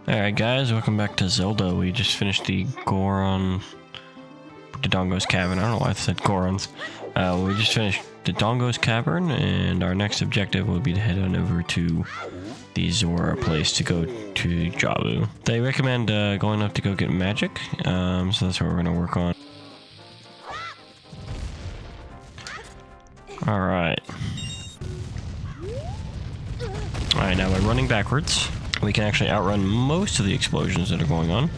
Alright guys, welcome back to Zelda. We just finished the Dodongo's Cavern. I don't know why I said Gorons. We just finished the Dodongo's Cavern, and our next objective will be to head on over to the Zora place to go to Jabu. They recommend going up to go get magic, so that's what we're going to work on. Alright. Alright, now by running backwards, we can actually outrun most of the explosions that are going on.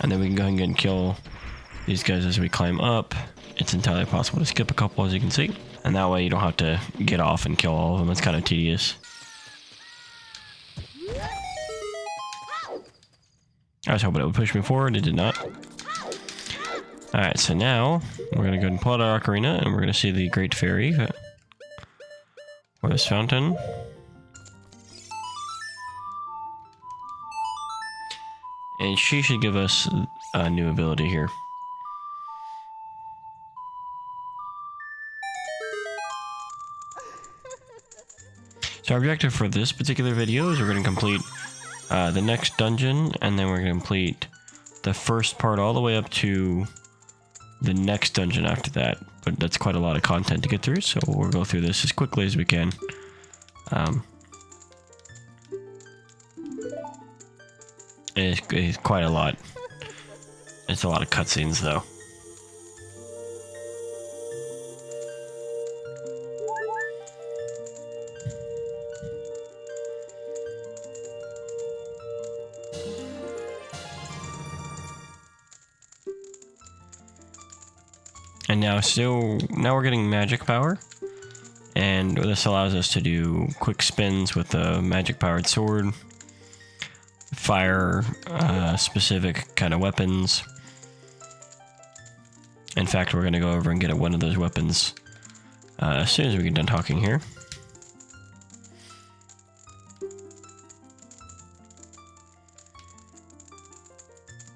And then we can go ahead and kill these guys as we climb up. It's entirely possible to skip a couple, as you can see. And that way you don't have to get off and kill all of them. It's kind of tedious. I was hoping it would push me forward. It did not. Alright, so now we're going to go and pull out our Ocarina, and we're going to see the Great Fairy. Or this fountain. And she should give us a new ability here. So our objective for this particular video is we're going to complete the next dungeon, and then we're going to complete the first part all the way up to the next dungeon after that. But that's quite a lot of content to get through, so we'll go through this as quickly as we can. It's quite a lot. It's a lot of cutscenes, though. And now we're getting magic power, and this allows us to do quick spins with a magic powered sword, fire specific kind of weapons. In fact, we're going to go over and get one of those weapons as soon as we get done talking here.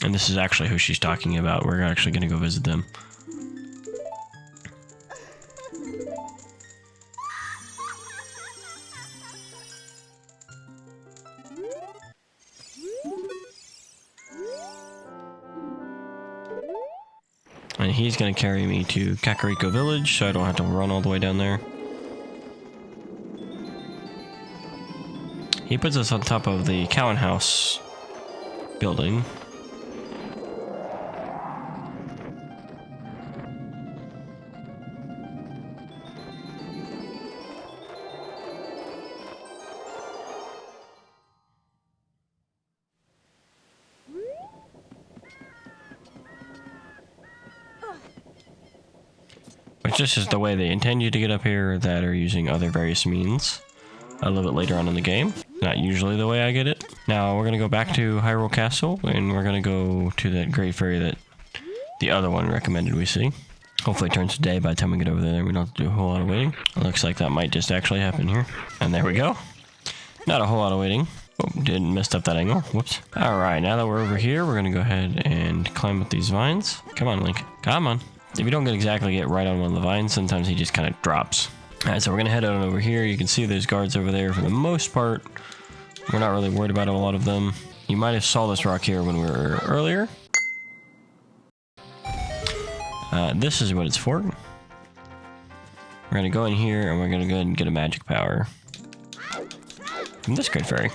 And this is actually who she's talking about. We're actually going to go visit them. And he's going to carry me to Kakariko Village, so I don't have to run all the way down there. He puts us on top of the Cowan House building. Which this is the way they intend you to get up here, that are using other various means a little bit later on in the game. Not usually the way I get it. Now we're going to go back to Hyrule Castle, and we're going to go to that Great Fairy that the other one recommended we see. Hopefully it turns to day by the time we get over there. We don't have to do a whole lot of waiting. It looks like that might just actually happen here. And there we go. Not a whole lot of waiting. Oh, didn't messed up that angle. Whoops. Alright, now that we're over here, we're going to go ahead and climb up these vines. Come on, Link. Come on. If you don't exactly get right on one of the vines, sometimes he just kind of drops. Alright, so we're going to head on over here. You can see there's guards over there for the most part. We're not really worried about a lot of them. You might have saw this rock here when we were earlier. This is what it's for. We're going to go in here, and we're going to go ahead and get a magic power from this Great Fairy.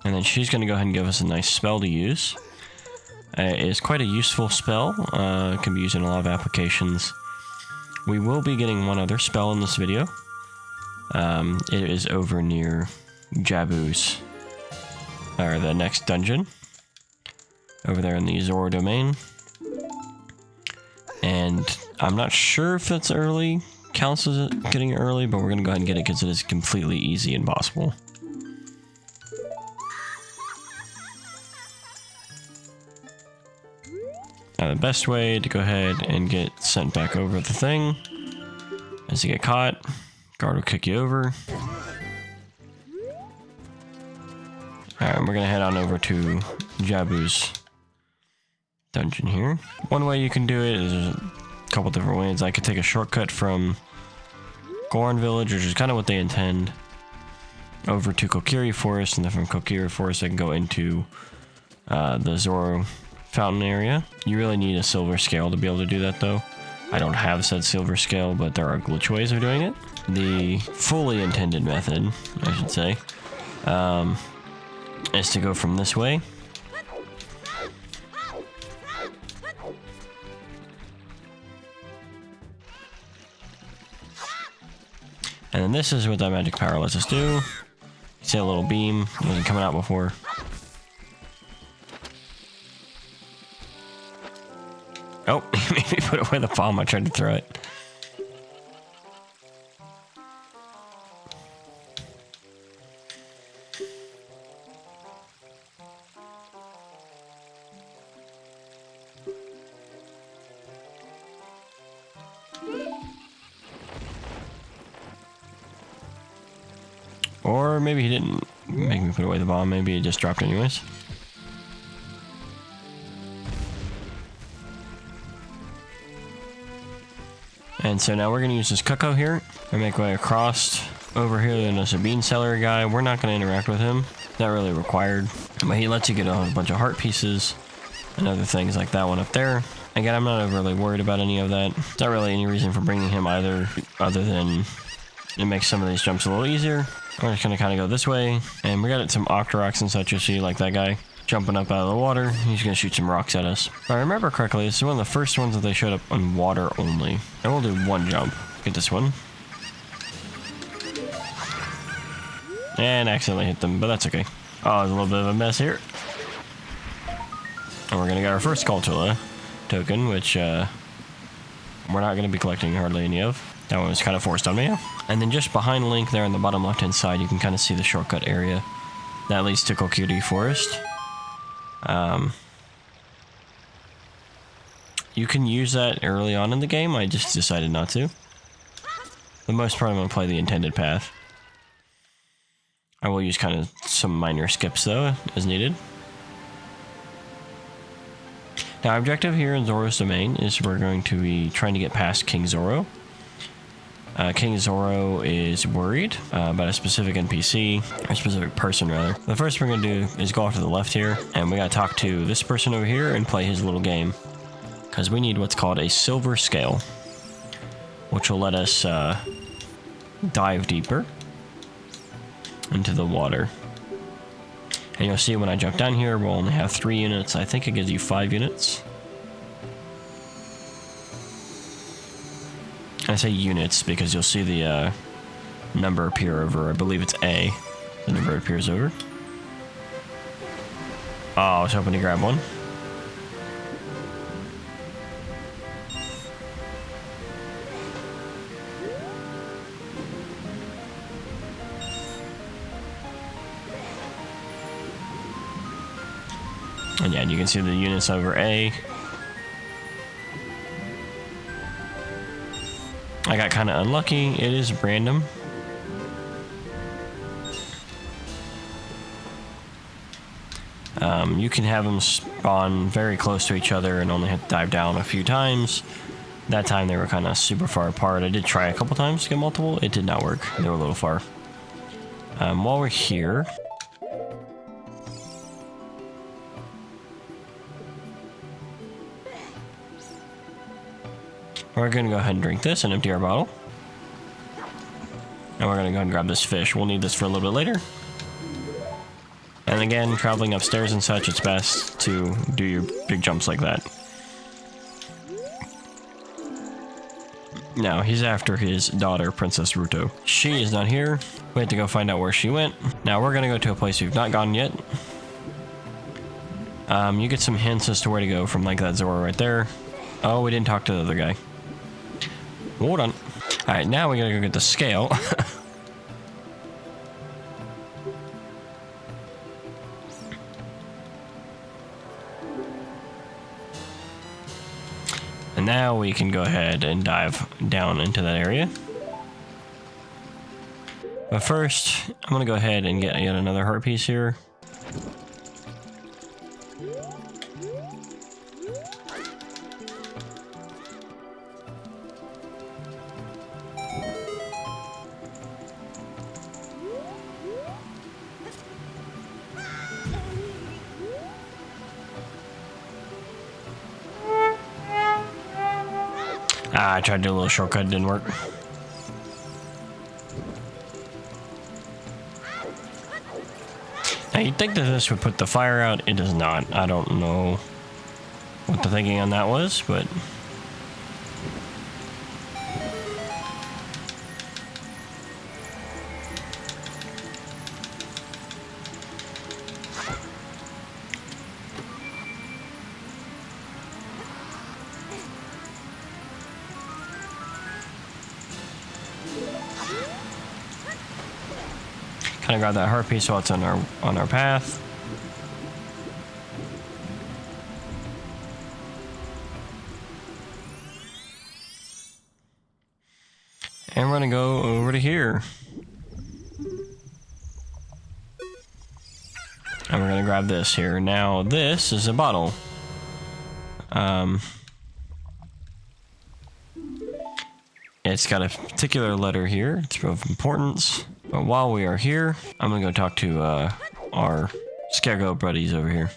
And then she's going to go ahead and give us a nice spell to use. It is quite a useful spell. It can be used in a lot of applications. We will be getting one other spell in this video. It is over near Jabu's, or the next dungeon. Over there in the Zora domain. And I'm not sure if that's early, counts as getting it early, but we're going to go ahead and get it because it is completely easy and possible. Now the best way to go ahead and get sent back over the thing is to get caught. Guard will kick you over. Alright, we're gonna head on over to Jabu's dungeon here. One way you can do it is a couple different ways. I could take a shortcut from Goron Village, which is kind of what they intend, over to Kokiri Forest, and then from Kokiri Forest I can go into the Zoro fountain area. You really need a silver scale to be able to do that though. I don't have said silver scale, but there are glitch ways of doing it. The fully intended method, I should say, is to go from this way. And then this is what that magic power lets us do. You see a little beam, wasn't coming out before. Oh, he made me put away the bomb. I tried to throw it. Or maybe he didn't make me put away the bomb. Maybe it just dropped anyways. And so now we're going to use this Cuckoo here and make our way across over here. Then there's a bean seller guy. We're not going to interact with him. Not really required. But he lets you get a bunch of heart pieces and other things like that one up there. Again, I'm not overly worried about any of that. There's not really any reason for bringing him either, other than it makes some of these jumps a little easier. We're just going to kind of go this way. And we got some Octoroks and such. You see, like that guy jumping up out of the water. He's going to shoot some rocks at us. If I remember correctly, this is one of the first ones that they showed up on water only. And we'll do one jump. Get this one. And accidentally hit them, but that's okay. Oh, there's a little bit of a mess here. And we're going to get our first Cultula token, which we're not going to be collecting hardly any of. That one was kind of forced on me. And then just behind Link there on the bottom left-hand side, you can kind of see the shortcut area that leads to Kokiri Forest. You can use that early on in the game. I just decided not to. For the most part, I'm going to play the intended path. I will use kind of some minor skips, though, as needed. Now, our objective here in Zoro's domain is we're going to be trying to get past King Zoro. King Zoro is worried about a specific NPC, or a specific person rather. The first thing we're going to do is go off to the left here, and we got to talk to this person over here and play his little game. Because we need what's called a silver scale, which will let us dive deeper into the water. And you'll see when I jump down here, we'll only have 3 units. I think it gives you 5 units. I say units because you'll see the number appear over, I believe it's A. The number appears over. Oh, I was hoping to grab one. And yeah, you can see the units over A. I got kind of unlucky. It is random. You can have them spawn very close to each other and only have to dive down a few times. That time they were kind of super far apart. I did try a couple times to get multiple. It did not work. They were a little far. While we're here, we're going to go ahead and drink this and empty our bottle. And we're going to go ahead and grab this fish. We'll need this for a little bit later. And again, traveling upstairs and such, it's best to do your big jumps like that. Now, he's after his daughter, Princess Ruto. She is not here. We have to go find out where she went. Now, we're going to go to a place we've not gone yet. You get some hints as to where to go from like that Zoro right there. Oh, we didn't talk to the other guy. Hold on. Alright, now we gotta go get the scale. And now we can go ahead and dive down into that area. But first, I'm going to go ahead and get yet another heart piece here. I tried to do a little shortcut, it didn't work. Now you'd think that this would put the fire out, it does not. I don't know what the thinking on that was, but... kind of grab that heart piece while it's on our path. And we're gonna go over to here. And we're gonna grab this here. Now this is a bottle. It's got a particular letter here. It's of importance. But while we are here, I'm gonna go talk to our scarecrow buddies over here.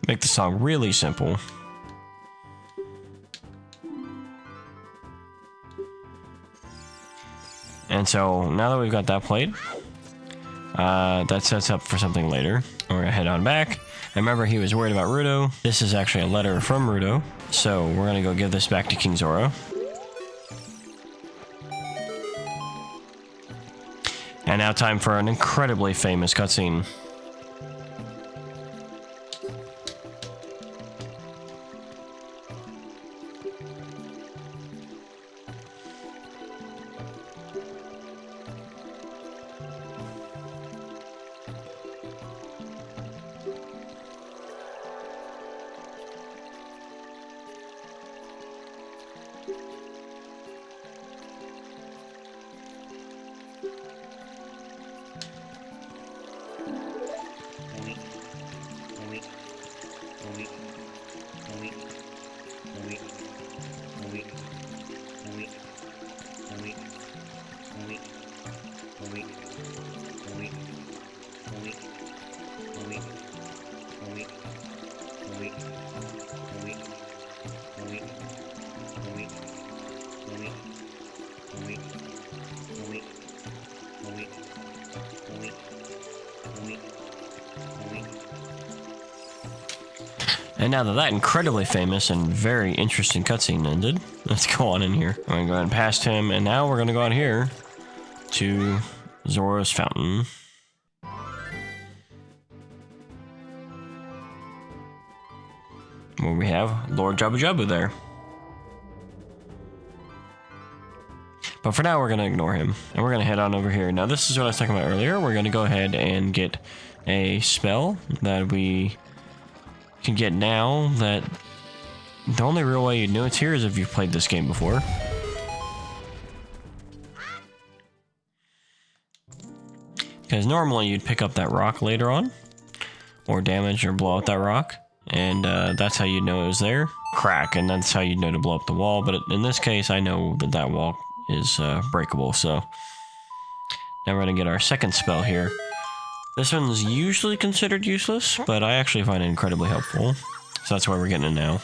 Make the song really simple. And so now that we've got that played, that sets up for something later. We're gonna head on back. And remember, he was worried about Rudo. This is actually a letter from Rudo. So we're gonna go give this back to King Zoro. And now time for an incredibly famous cutscene. And now that incredibly famous and very interesting cutscene ended, let's go on in here. I'm gonna go ahead and past him, and now we're gonna go out here to Zoro's fountain. Where we have Lord Jabu Jabu there. But for now, we're gonna ignore him, and we're gonna head on over here. Now, this is what I was talking about earlier. We're gonna go ahead and get a spell that we can get now. That the only real way you'd know it's here is if you've played this game before. Because normally you'd pick up that rock later on, or damage or blow out that rock, and that's how you know it was there. Crack, and that's how you know to blow up the wall. But in this case, I know that that wall is breakable. So now we're gonna get our second spell here. This one's usually considered useless, but I actually find it incredibly helpful. So that's why we're getting it now.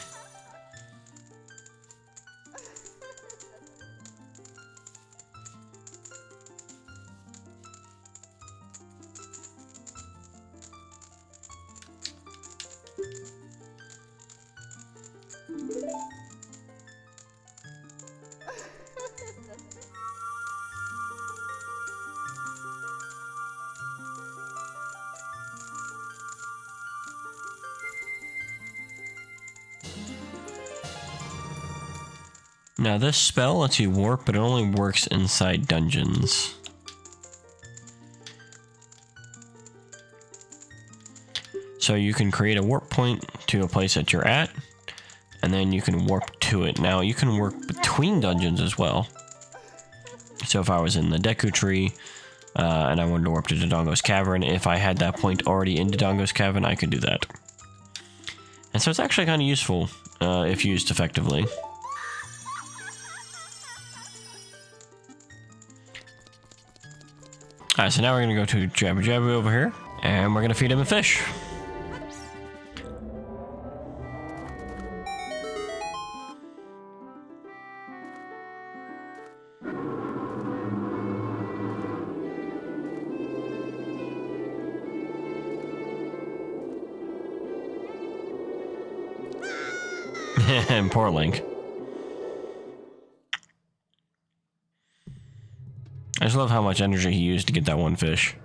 Now this spell lets you warp, but it only works inside dungeons. So you can create a warp point to a place that you're at, and then you can warp to it. Now you can warp between dungeons as well. So if I was in the Deku Tree, and I wanted to warp to Dodongo's Cavern, if I had that point already in Dodongo's Cavern, I could do that. And so it's actually kind of useful, if used effectively. Alright, so now we're going to go to Jabu Jabu over here, and we're going to feed him a fish. And poor Link. I just love how much energy he used to get that one fish.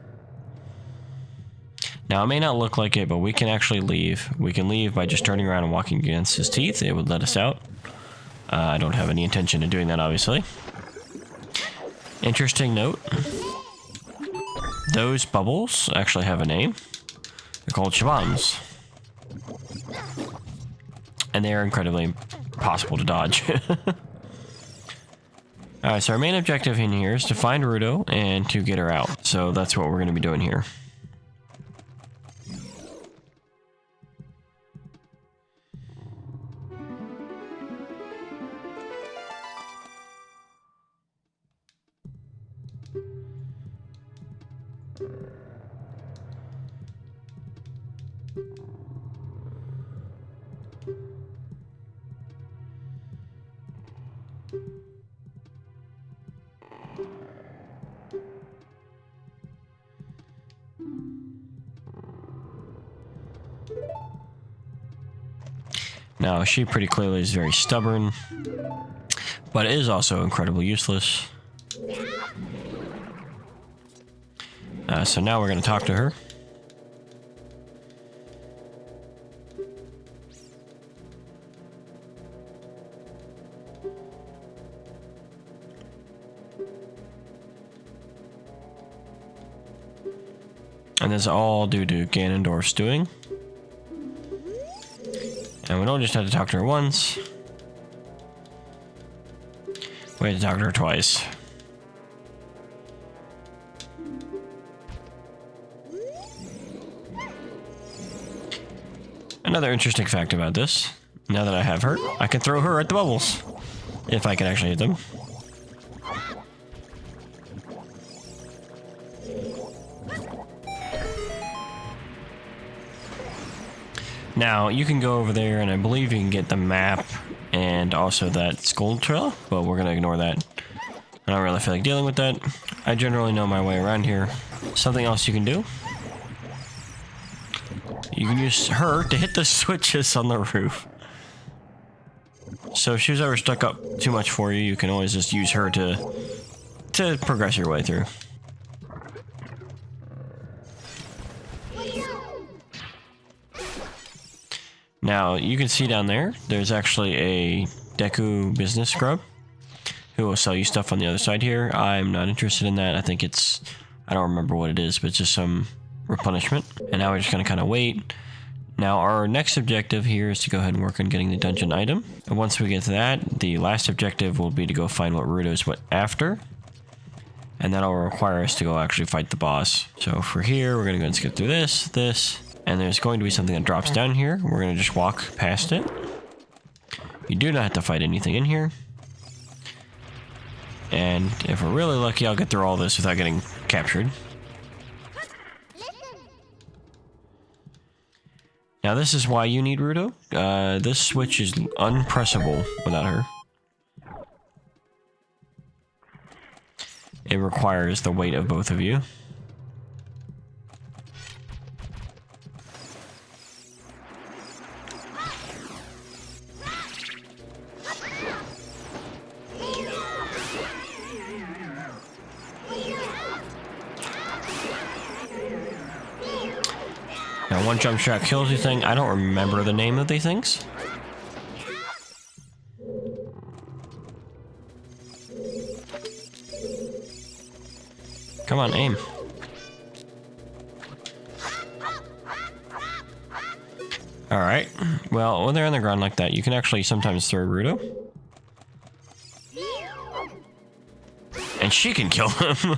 Now, it may not look like it, but we can actually leave. We can leave by just turning around and walking against his teeth. It would let us out. I don't have any intention of doing that, obviously. Interesting note. Those bubbles actually have a name. They're called Shabams. And they are incredibly impossible to dodge. Alright, so our main objective in here is to find Ruto and to get her out. So that's what we're going to be doing here. Now, she pretty clearly is very stubborn, but is also incredibly useless. So now we're going to talk to her. And this is all due to Ganondorf's doing. And we don't just have to talk to her once. We have to talk to her twice. Another interesting fact about this, now that I have her, I can throw her at the bubbles. If I can actually hit them. Now, you can go over there, and I believe you can get the map and also that skull trail, but we're going to ignore that. I don't really feel like dealing with that. I generally know my way around here. Something else you can do. You can use her to hit the switches on the roof. So if she was ever stuck up too much for you, you can always just use her to progress your way through. Now, you can see down there, there's actually a Deku business scrub who will sell you stuff on the other side here. I'm not interested in that. I think it's, I don't remember what it is, but it's just some replenishment. And now we're just going to kind of wait. Now, our next objective here is to go ahead and work on getting the dungeon item. And once we get to that, the last objective will be to go find what Ruto's after. And that'll require us to go actually fight the boss. So for here, we're going to go and skip through this. And there's going to be something that drops down here. We're going to just walk past it. You do not have to fight anything in here. And if we're really lucky, I'll get through all this without getting captured. Now this is why you need Ruto. This switch is unpressable without her. It requires the weight of both of you. Now, one jump shot kills you thing. I don't remember the name of these things. Come on, aim. Alright. Well, when they're on the ground like that, you can actually sometimes throw Ruto. And she can kill him.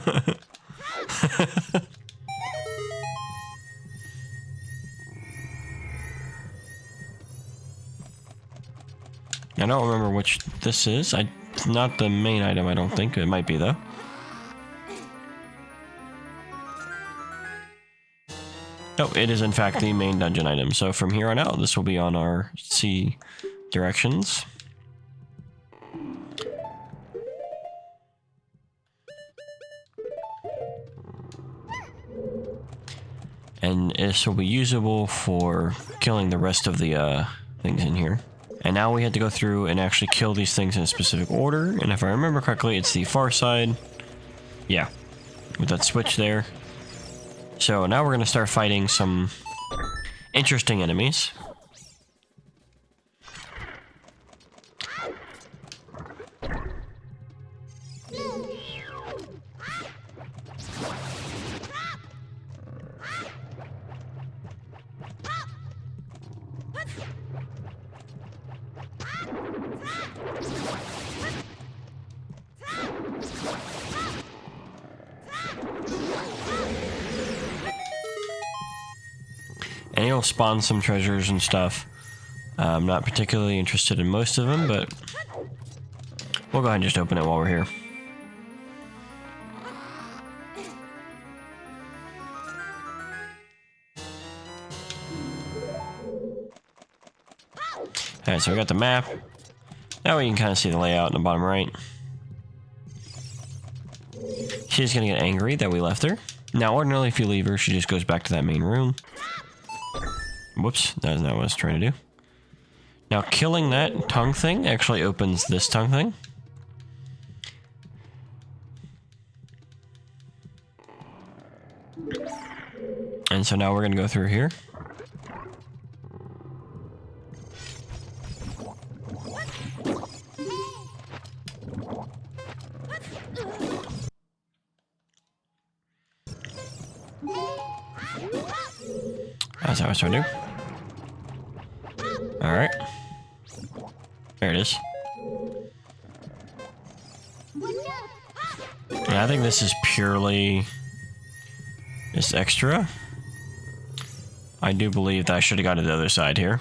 I don't remember which this is. It's not the main item, I don't think. It might be, though. Oh, it is in fact the main dungeon item. So from here on out, this will be on our C directions. And this will be usable for killing the rest of the things in here. And now we had to go through and actually kill these things in a specific order. And if I remember correctly, it's the far side. Yeah, with that switch there. So now we're going to start fighting some interesting enemies. And it'll spawn some treasures and stuff. I'm not particularly interested in most of them, but we'll go ahead and just open it while we're here. Alright, so we got the map. Now we can kind of see the layout in the bottom right. She's gonna get angry that we left her. Now, ordinarily, if you leave her, she just goes back to that main room. Whoops, that is not what I was trying to do. Now, killing that tongue thing actually opens this tongue thing. And so now we're going to go through here. That's how I was trying to do. Alright. There it is. And I think this is purely just extra. I do believe that I should have gone to the other side here.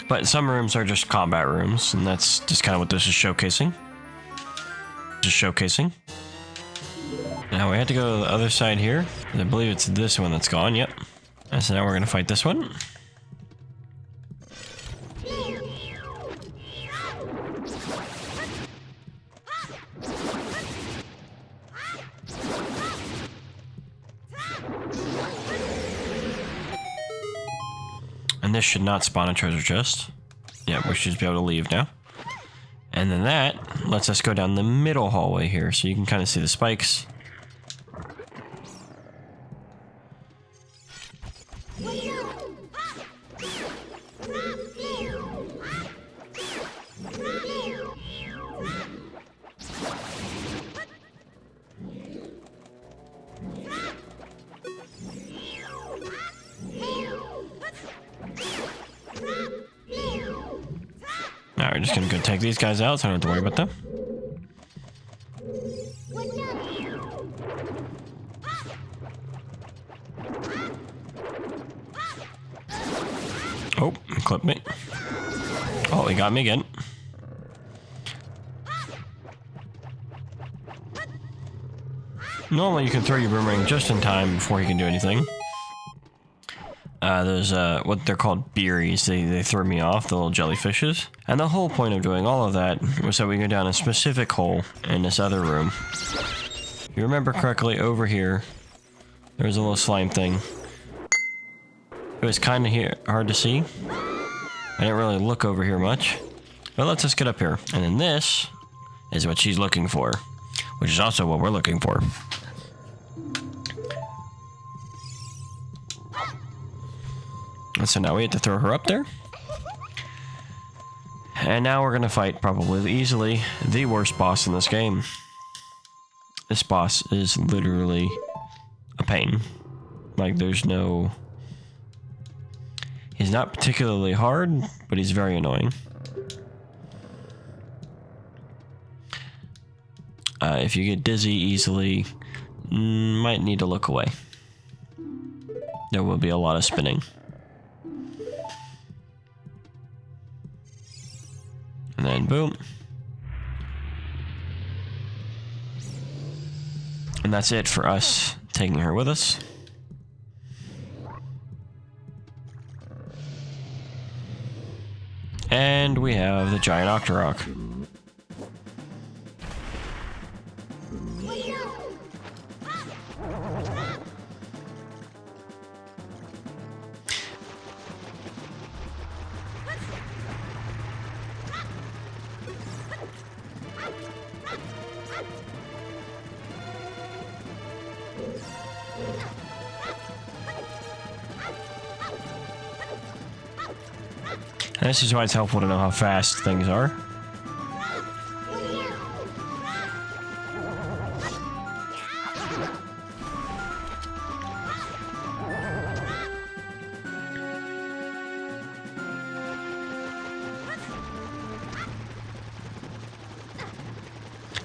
But some rooms are just combat rooms, and that's just kind of what this is showcasing. Just showcasing. Now we have to go to the other side here. I believe it's this one that's gone, yep. And so now we're gonna fight this one. And this should not spawn a treasure chest. Yeah, we should be able to leave now. And then that lets us go down the middle hallway here, so you can kind of see the spikes. Alright, we're just gonna go take these guys out so I don't have to worry about them. Oh, clip me. Oh, he got me again. Normally you can throw your boomerang just in time before he can do anything. There's what they're called beeries. They throw me off, the little jellyfishes. And the whole point of doing all of that was that we go down a specific hole in this other room. If you remember correctly, over here, there was a little slime thing. It was kind of hard to see. I didn't really look over here much. But let's just get up here. And then this is what she's looking for, which is also what we're looking for. And so now we have to throw her up there. And now we're going to fight probably easily the worst boss in this game. This boss is literally a pain. Like, there's no He's not particularly hard, but he's very annoying. If you get dizzy easily, might need to look away. There will be a lot of spinning. And then boom. And that's it for us taking her with us. And we have the giant Octorok. And this is why it's helpful to know how fast things are.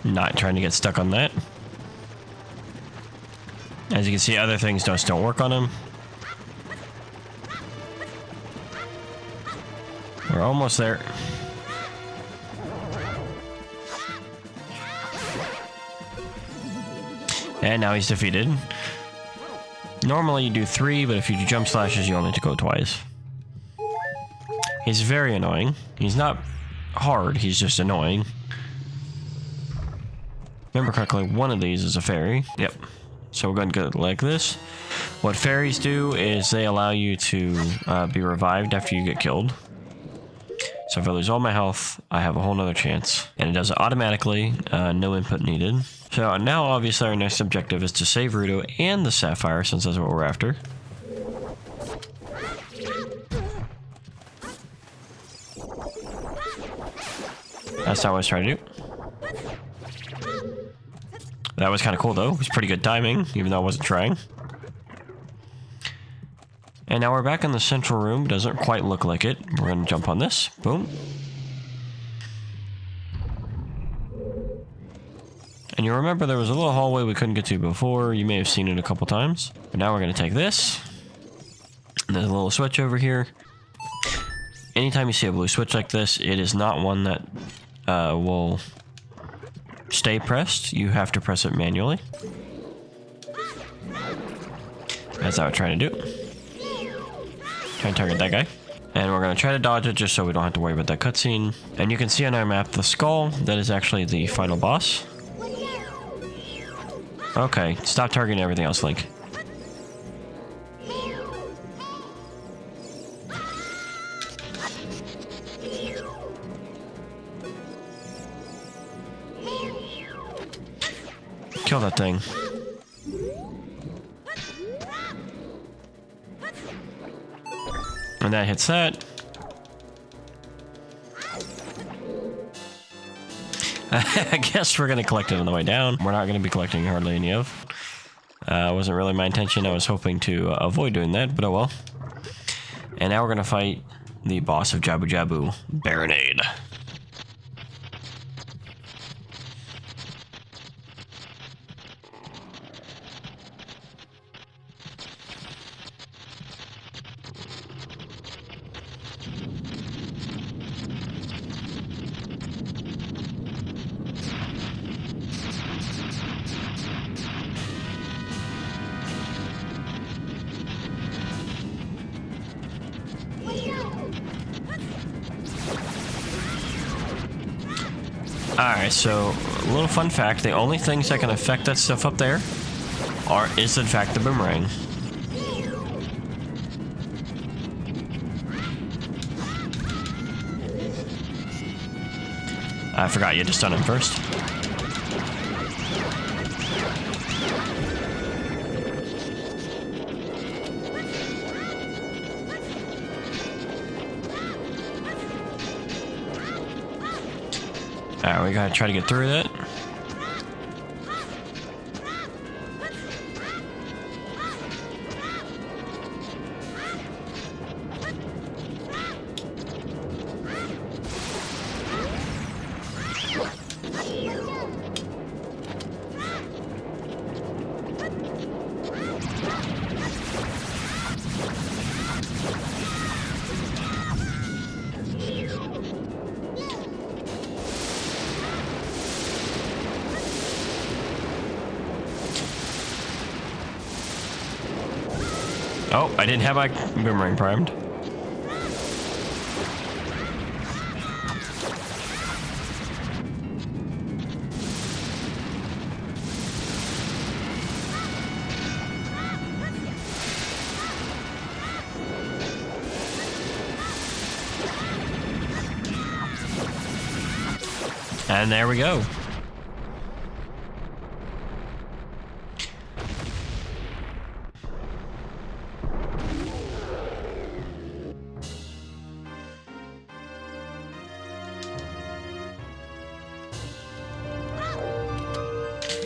Not trying to get stuck on that. As you can see, other things just don't work on him. We're almost there. And now he's defeated. Normally you do 3, but if you do jump slashes, you only have to go twice. He's very annoying. He's not hard, he's just annoying. Remember correctly, one of these is a fairy. Yep. So we're going to go like this. What fairies do is they allow you to be revived after you get killed. So if I lose all my health, I have a whole nother chance. And it does it automatically, no input needed. So now obviously our next objective is to save Ruto and the Sapphire, since that's what we're after. That's not what I was trying to do. That was kind of cool though. It was pretty good timing, even though I wasn't trying. And now we're back in the central room. Doesn't quite look like it. We're going to jump on this. Boom. And you remember there was a little hallway we couldn't get to before. You may have seen it a couple times. But now we're going to take this. And there's a little switch over here. Anytime you see a blue switch like this, it is not one that will stay pressed. You have to press it manually. That's what I'm trying to do. Try and target that guy. And we're going to try to dodge it just so we don't have to worry about that cutscene. And you can see on our map the skull. That is actually the final boss. Okay, stop targeting everything else, Link. Kill that thing. And that hits that. I guess we're going to collect it on the way down. We're not going to be collecting hardly any of. Wasn't really my intention. I was hoping to avoid doing that, but oh well. And now we're going to fight the boss of Jabu Jabu, Baronade. Alright, so a little fun fact, the only things that can affect that stuff up there is in fact the boomerang. I forgot you had to stun him first. Alright, we gotta try to get through that. Oh, I didn't have my boomerang primed. And there we go.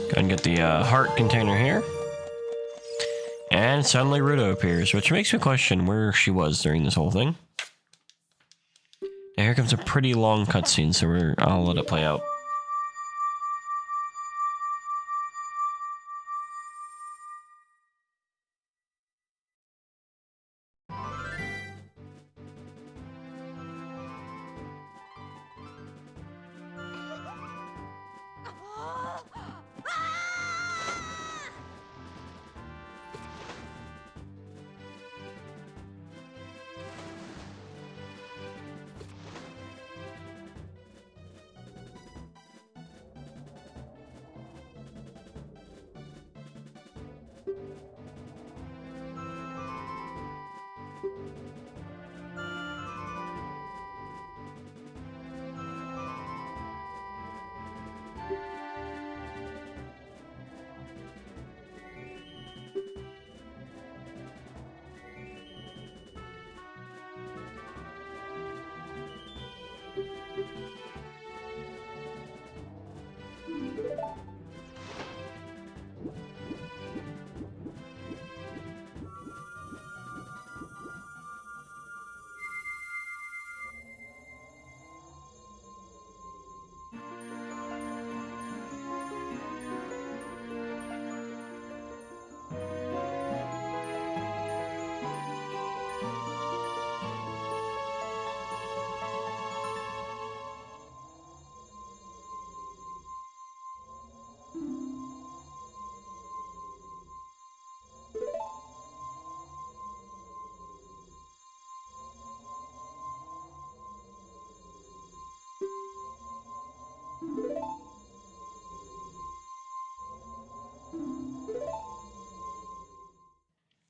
Go ahead and get the heart container here. And suddenly Ruto appears, which makes me question where she was during this whole thing. Now here comes a pretty long cutscene, so I'll let it play out.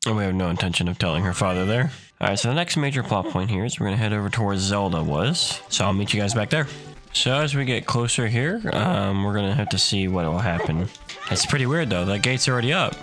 And we have no intention of telling her father there. Alright, so the next major plot point here is we're going to head over to where Zelda was. So I'll meet you guys back there. So as we get closer here, we're going to have to see what will happen. It's pretty weird though, that gate's already up.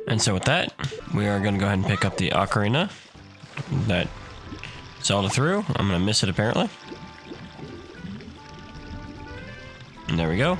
And so with that, we are going to go ahead and pick up the Ocarina that Zelda threw. I'm going to miss it apparently. And there we go.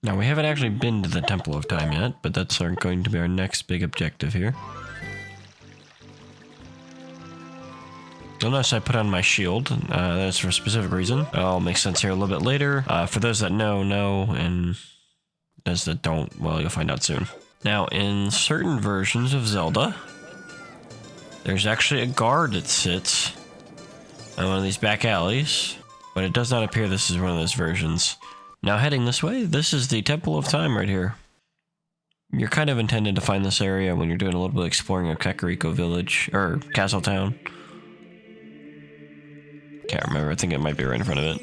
Now, we haven't actually been to the Temple of Time yet, but that's going to be our next big objective here. You'll notice I put on my shield. That's for a specific reason. It'll make sense here a little bit later. For those that know, and those that don't, well, you'll find out soon. Now, in certain versions of Zelda, there's actually a guard that sits in one of these back alleys, but it does not appear this is one of those versions. Now heading this way, this is the Temple of Time right here. You're kind of intended to find this area when you're doing a little bit of exploring of Kakariko Village, or Castle Town. Can't remember, I think it might be right in front of it.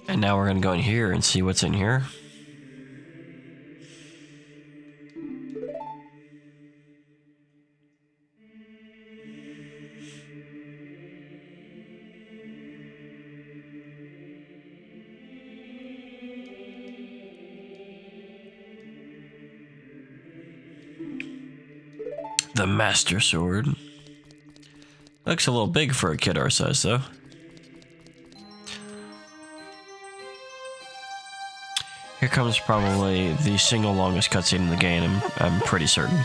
And now we're going to go in here and see what's in here. The Master Sword. Looks a little big for a kid our size, though. Here comes probably the single longest cutscene in the game, I'm pretty certain.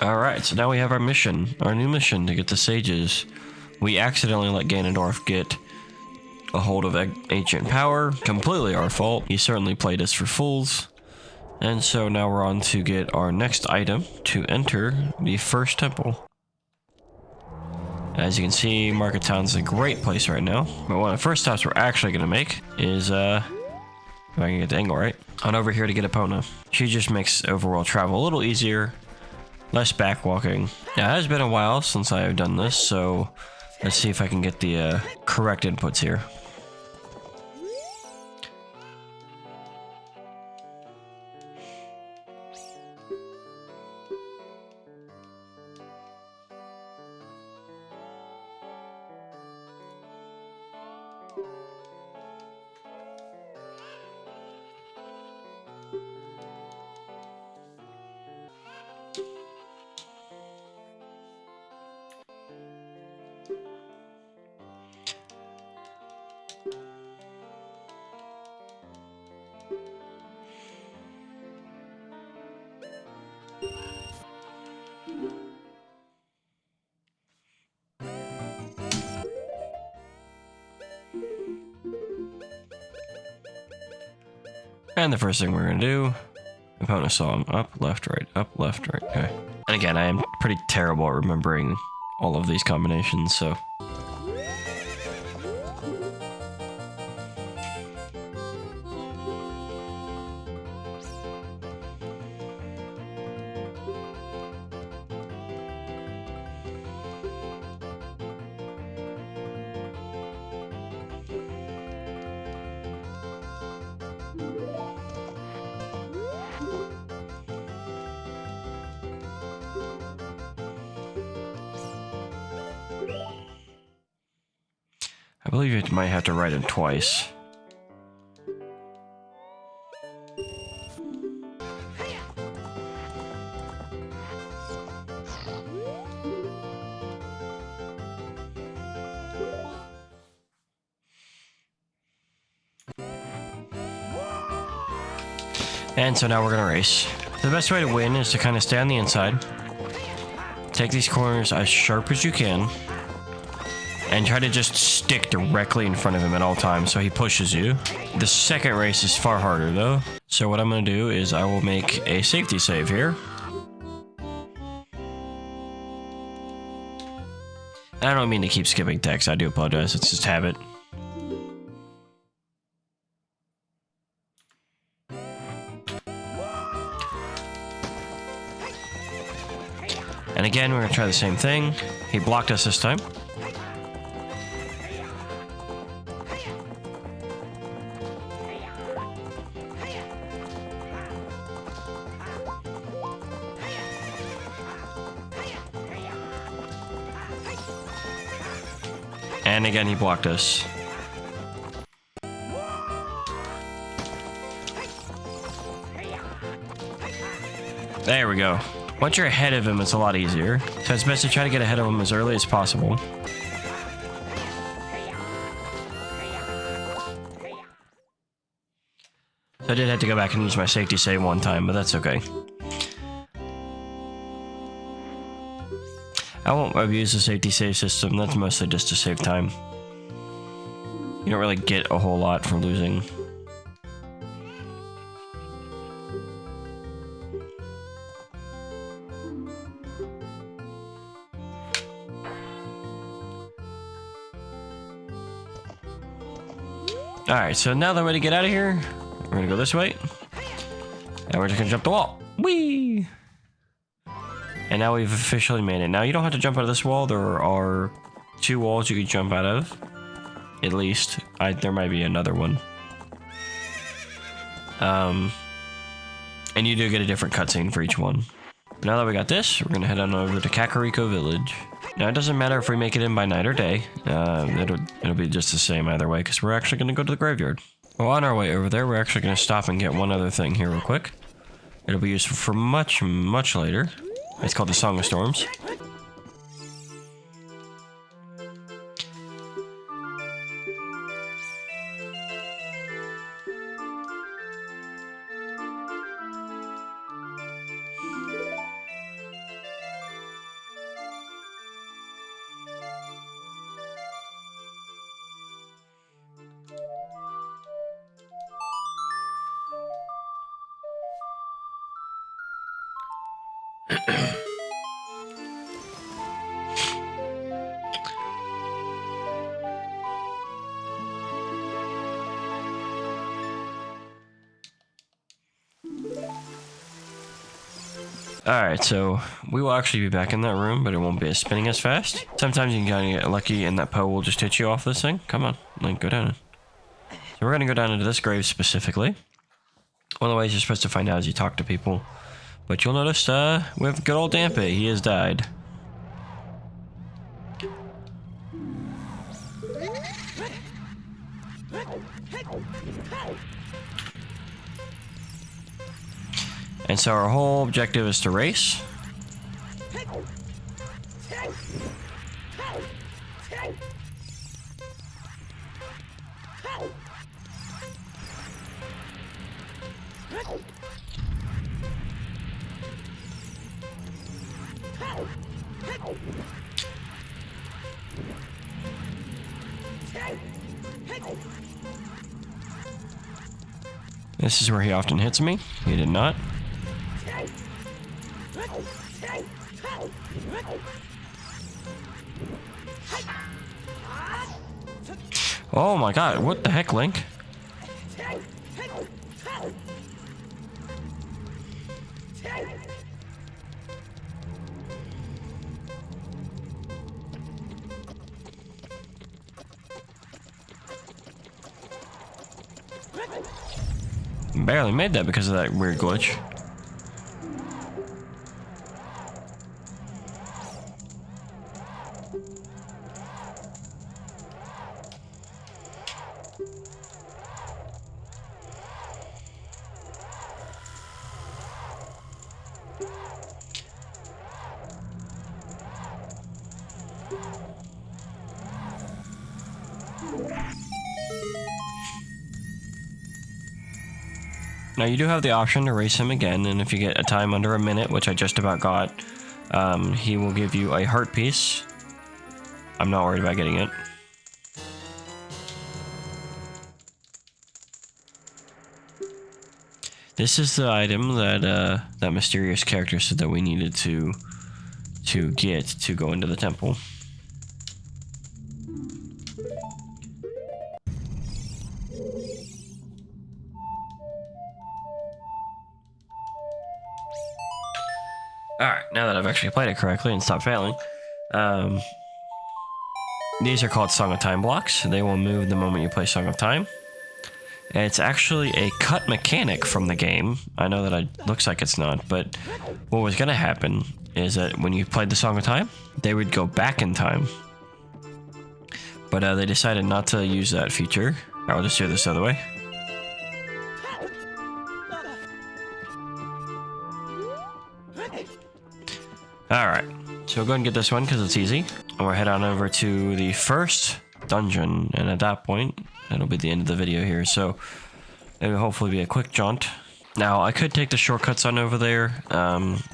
Alright, so now we have our mission, our new mission to get the sages. We accidentally let Ganondorf get a hold of ancient power. Completely our fault. He certainly played us for fools. And so now we're on to get our next item to enter the first temple. As you can see, Market Town's a great place right now. But one of the first stops we're actually going to make is, if I can get the angle right, on over here to get Epona. She just makes overall travel a little easier, less back walking. Now, it has been a while since I have done this, so let's see if I can get the correct inputs here. And the first thing we're gonna do, opponent saw him up, left, right, okay. And again, I am pretty terrible at remembering all of these combinations, so. I believe you might have to ride him twice. And so now we're gonna race. The best way to win is to kind of stay on the inside. Take these corners as sharp as you can. And try to just stick directly in front of him at all times so he pushes you. The second race is far harder though. So what I'm gonna do is I will make a safety save here. I don't mean to keep skipping text, I do apologize, it's just habit. And again, we're gonna try the same thing. He blocked us this time. And again, he blocked us. There we go. Once you're ahead of him, it's a lot easier. So it's best to try to get ahead of him as early as possible. So I did have to go back and use my safety save one time, but that's okay. I won't abuse the safety save system, that's mostly just to save time. You don't really get a whole lot from losing. Alright, so now the way to get out of here, we're gonna go this way. And we're just gonna jump the wall. Whee! And now we've officially made it. Now you don't have to jump out of this wall. There are 2 walls you can jump out of. At least. There might be another one. And you do get a different cutscene for each one. Now that we got this, we're gonna head on over to Kakariko Village. Now it doesn't matter if we make it in by night or day. It'll be just the same either way, because we're actually gonna go to the graveyard. Well, on our way over there, we're actually gonna stop and get one other thing here real quick. It'll be useful for much, much later. It's called the Song of Storms. Alright, so we will actually be back in that room, but it won't be spinning as fast. Sometimes you can kind of get lucky and that Poe will just hit you off this thing. Come on, Link, go down. So we're going to go down into this grave specifically. One of the ways you're supposed to find out is you talk to people. But you'll notice with good old Dampé, he has died. And so our whole objective is to race. This is where he often hits me. He did not. Oh my god, what the heck, Link? Barely made that because of that weird glitch. Now you do have the option to race him again, and if you get a time under a minute, which I just about got, he will give you a heart piece. I'm not worried about getting it. This is the item that that mysterious character said that we needed to get to go into the temple. Alright, now that I've actually played it correctly and stopped failing, these are called Song of Time blocks. They will move the moment you play Song of Time. And it's actually a cut mechanic from the game. I know that it looks like it's not, but what was going to happen is that when you played the Song of Time, they would go back in time. But they decided not to use that feature. I'll just do this the other way. Alright, so we'll go and get this one because it's easy. And we'll head on over to the first dungeon, and at that point, that'll be the end of the video here, so it will hopefully be a quick jaunt. Now, I could take the shortcuts on over there,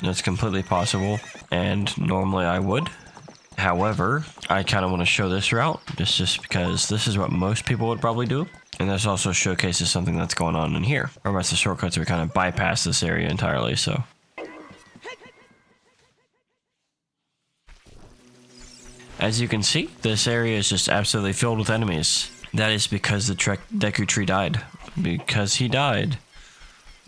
it's completely possible, and normally I would. However, I kind of want to show this route, just because this is what most people would probably do. And this also showcases something that's going on in here. Or else the shortcuts would kind of bypass this area entirely, so. As you can see, this area is just absolutely filled with enemies. That is because the Deku Tree died. Because he died,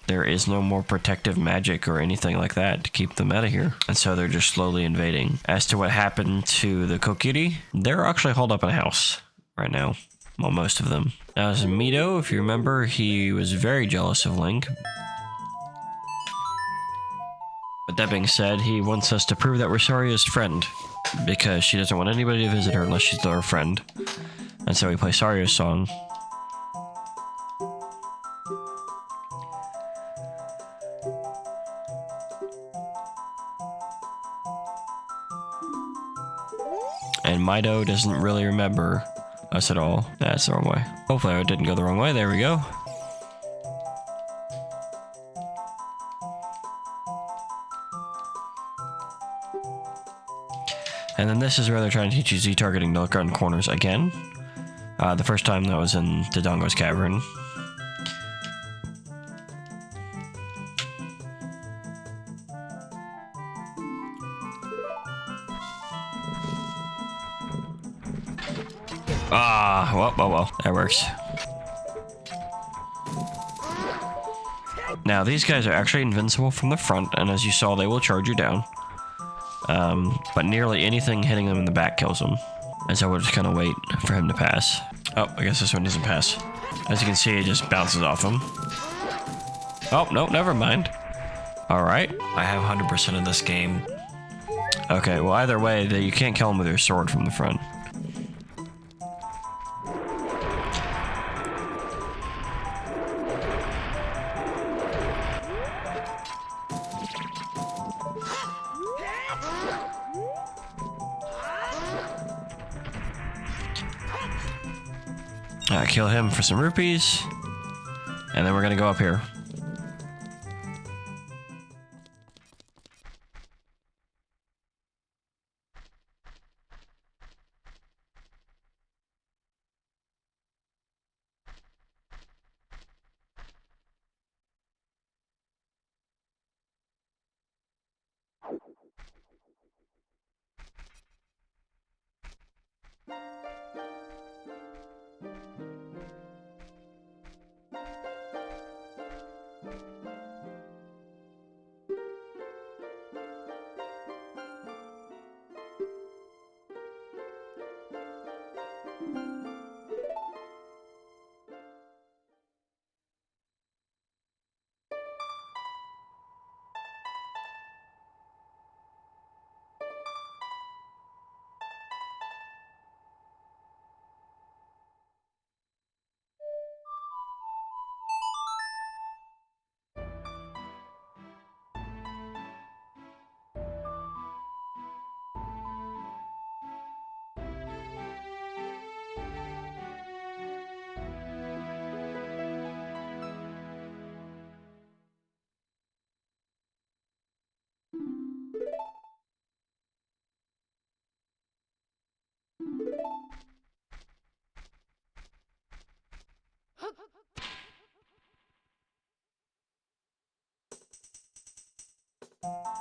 there is no more protective magic or anything like that to keep them out of here. And so they're just slowly invading. As to what happened to the Kokiri, they're actually holed up in a house right now. Well, most of them. Now, as Mito, if you remember, he was very jealous of Link. But that being said, he wants us to prove that we're Saria's friend. Because she doesn't want anybody to visit her unless she's our friend. And so we play Saria's song. And Mido doesn't really remember us at all. That's the wrong way. Hopefully I didn't go the wrong way. There we go. And then this is where they're trying to teach you Z-targeting to look around corners again. The first time that was in Dodongo's Cavern. Ah, well, that works. Now, these guys are actually invincible from the front, and as you saw, they will charge you down. But nearly anything hitting them in the back kills them. And so we'll just kind of wait for him to pass. Oh, I guess this one doesn't pass. As you can see, it just bounces off him. Oh, no, never mind. Alright, I have 100% of this game. Okay, well, either way, you can't kill him with your sword from the front. Kill him for some rupees, and then we're gonna go up here.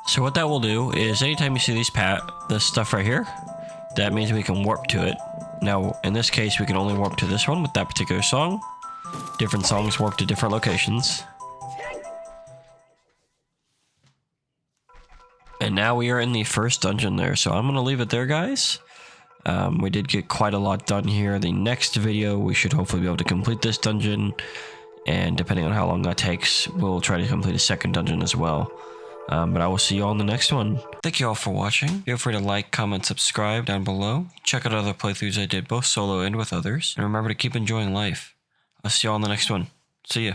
So what that will do is anytime you see this stuff right here, that means we can warp to it. Now, in this case, we can only warp to this one with that particular song. Different songs warp to different locations. And now we are in the first dungeon there, so I'm going to leave it there, guys. We did get quite a lot done here. The next video, we should hopefully be able to complete this dungeon. And depending on how long that takes, we'll try to complete a second dungeon as well. But I will see you all in the next one. Thank you all for watching. Feel free to like, comment, subscribe down below. Check out other playthroughs I did both solo and with others. And remember to keep enjoying life. I'll see you all in the next one. See ya.